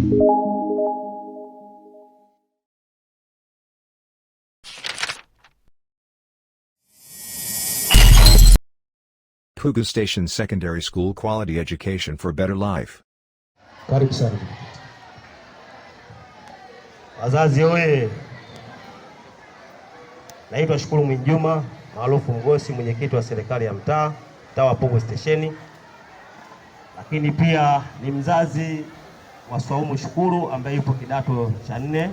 Pugu Station Secondary School, quality education for better life. Karibu sana. Wazazi oye! Naitwa Shukuru Mwinjuma maarufu Mgosi, mwenyekiti wa serikali ya mtaa wa Pugu Station, lakini pia ni mzazi wa Swaumu Shukuru ambaye yupo kidato cha 4.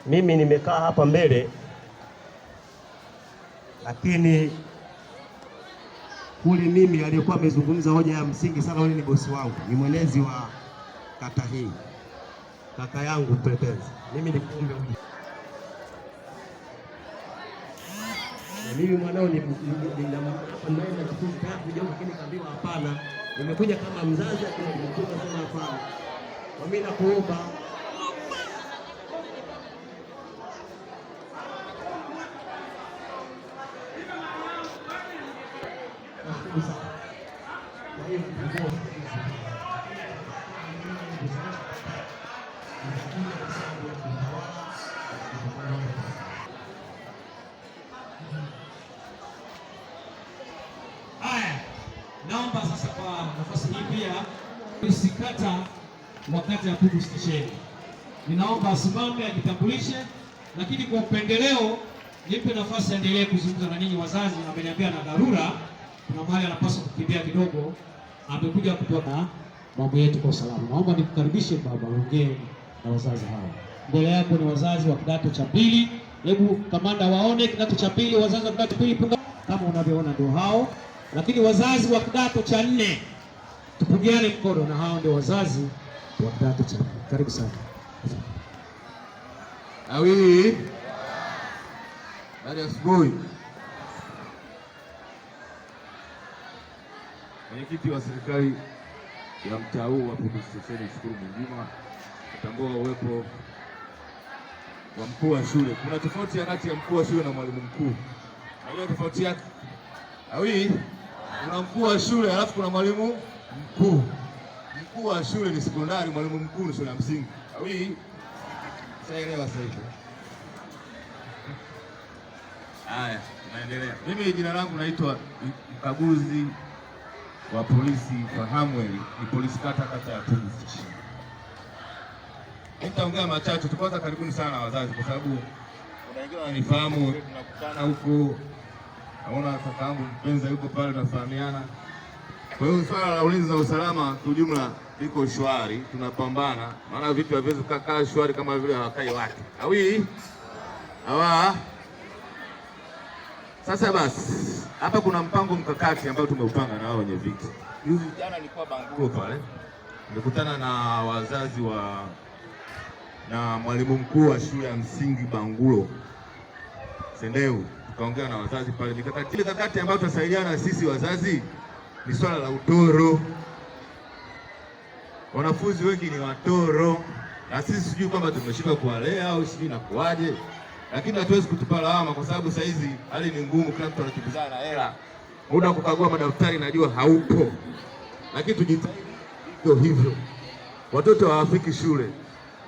Mimi nimekaa hapa mbele, lakini kuli mimi aliyekuwa amezungumza hoja ya msingi sana, yule ni bosi wangu, ni mwenezi wa kata hii, kaka yangu mpelelezi. Mimi ni kuombe hoja. Mimi mwanao ni naenda kituo cha kuja, lakini kaambiwa hapana. Nimekuja kama mzazi, lakini nimekuja sema hapana. Kwa mimi nakuomba naomba sasa kwa nafasi hii pia usikata wakati ya Pugu Station. Ninaomba asimame ajitambulishe, lakini kwa upendeleo nipe nafasi aendelee kuzungumza na ninyi wazazi. Ameniambia na dharura, kuna mahali anapaswa kukimbia kidogo, amekuja kutoka mambo yetu kwa usalama. Naomba nikukaribishe baba, ongee na wazazi hawa. Mbele yako ni wazazi wa kidato cha 2. Hebu kamanda waone kidato cha 2, wazazi wa kidato cha 2 punga kama unavyoona, ndio hao. Lakini wazazi wa kidato cha 4 tupungiane mkono, na hao ndio wazazi wa kidato cha 4. Karibu sana. Awi baada ya asubuhi, mwenyekiti wa serikali ya mtaa huu wa Pugu Station Shukuru Mwinjuma kutambua uwepo wa mkuu wa shule. Kuna tofauti kati ya mkuu wa shule na mwalimu mkuu. Unajua tofauti yake? Awi, kuna mkuu wa shule alafu kuna mwalimu mkuu. Mkuu wa shule ni sekondari, mwalimu mkuu ni shule ya msingi. Awi, saelewa sasa hivi. Haya, tunaendelea. Mimi jina langu naitwa mkaguzi wa polisi Fahamwel, ni polisi kata ya Pugu Station. Nitaongea machache. Kwanza karibuni sana wazazi, kwa sababu kuna wengine wananifahamu, tunakutana huko. Naona kaka yangu mpenzi yuko pale, tunafahamiana. Kwa hiyo swala la ulinzi na usalama kwa ujumla liko shwari, tunapambana. Maana vitu haviwezi kukaa shwari kama vile hawakai watu. Awi? Hawa. Sasa basi, hapa kuna mpango mkakati ambao tumeupanga na wao wenye viti. Juzi jana nilikuwa Bangulo pale. Nimekutana na wazazi na mwalimu mkuu wa shule ya msingi Bangulo Sendeu. Tukaongea na wazazi pale. Mikakati ambayo tutasaidiana sisi wazazi ni swala la utoro. Wanafunzi wengi ni watoro, na sisi sijui kwamba tumeshindwa kuwalea au sijui na kuaje, lakini hatuwezi kutupa lawama kwa sababu saa hizi hali ni ngumu, kila mtu anakimbizana na hela. Muda kukagua madaftari najua haupo, lakini tujitahidi hivyo. Watoto hawafiki shule.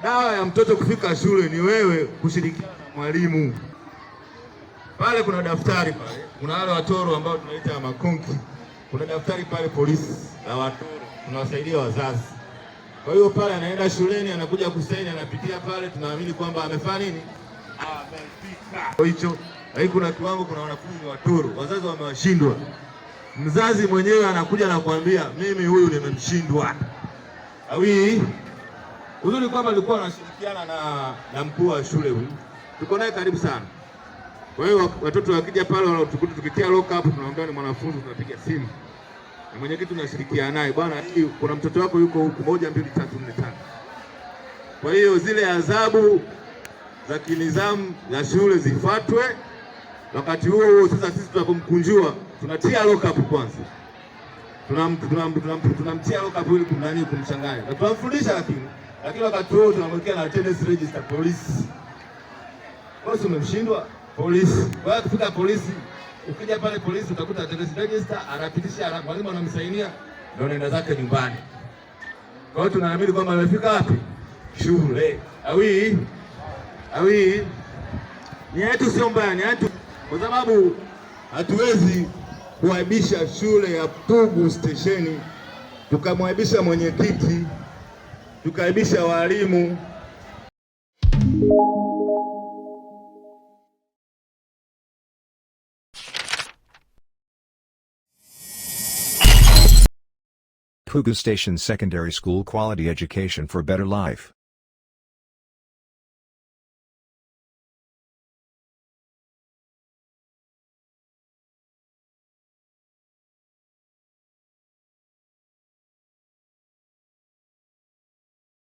Dawa ya mtoto kufika shule ni wewe kushirikiana na mwalimu. Pale kuna daftari pale, kuna wale watoro ambao tunaita makonki. Kuna daftari pale polisi la watoro, tunawasaidia wazazi. Kwa hiyo pale anaenda shuleni, anakuja kusaini, anapitia pale, tunaamini kwamba amefanya nini? Amefika. Hicho, lakini kuna kiwango, kuna wanafunzi watoro, wazazi wamewashindwa. Mzazi mwenyewe anakuja na kuambia mimi huyu nimemshindwa. Awi, uzuri kwamba alikuwa anashirikiana na mkuu wa shule huyu. Tuko naye karibu sana. Kwa hiyo watoto wakija pale wanaotukuta tukitia lock up, tunaambia ni mwanafunzi, tunapiga simu. Na mwenyekiti tunashirikiana naye, bwana kuna mtoto wako yuko huku 1 2 3 4 5. Kwa hiyo zile adhabu za kinizamu ya shule zifuatwe. Wakati huo sasa sisi tunapomkunjua tunatia lock up kwanza. Tunamtia lock up ili kumchanganya. Na tunamfundisha lakini wakati huo tunamwekea na attendance register polisi. Wewe umemshindwa polisi. Wewe kufika polisi, ukija pale polisi utakuta attendance register, anapitisha, mwalimu anamsainia, ndio nenda zake nyumbani. Kwa hiyo tunaamini kwamba amefika wapi? Shule. Awi ni yetu, sio mbaya, ni yetu, kwa sababu hatuwezi kuaibisha shule ya Pugu Stesheni, tukamwaibisha mwenyekiti, tukaibisha walimu. Pugu Station Secondary School, quality education for better life.